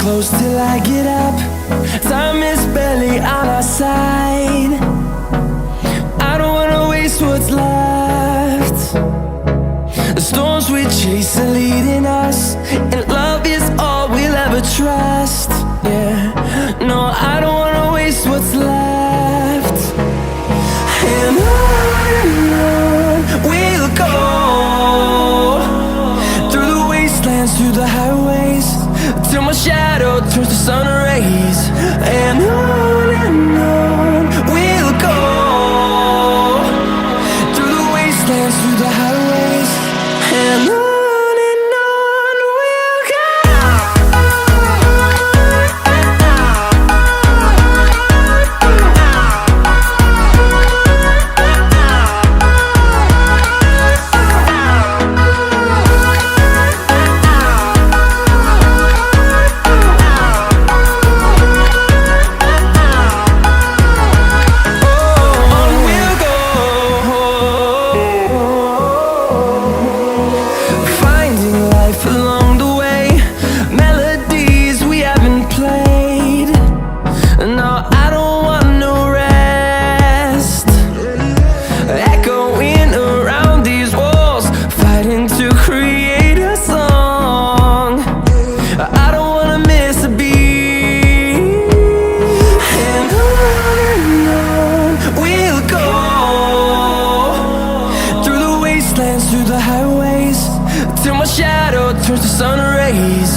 close till I get up. Time is barely on our side. I don't wanna waste what's left. The storms we chase are leading us, and love is all we'll ever trust. Yeah, no, I don't wanna waste what's left. And on we'll go, through the wastelands, through the highways, till my shadow turns to sun rays. And on we'll go, through the wastelands, through the highways, and on we'll go. Through the highways, till my shadow turns to sun rays.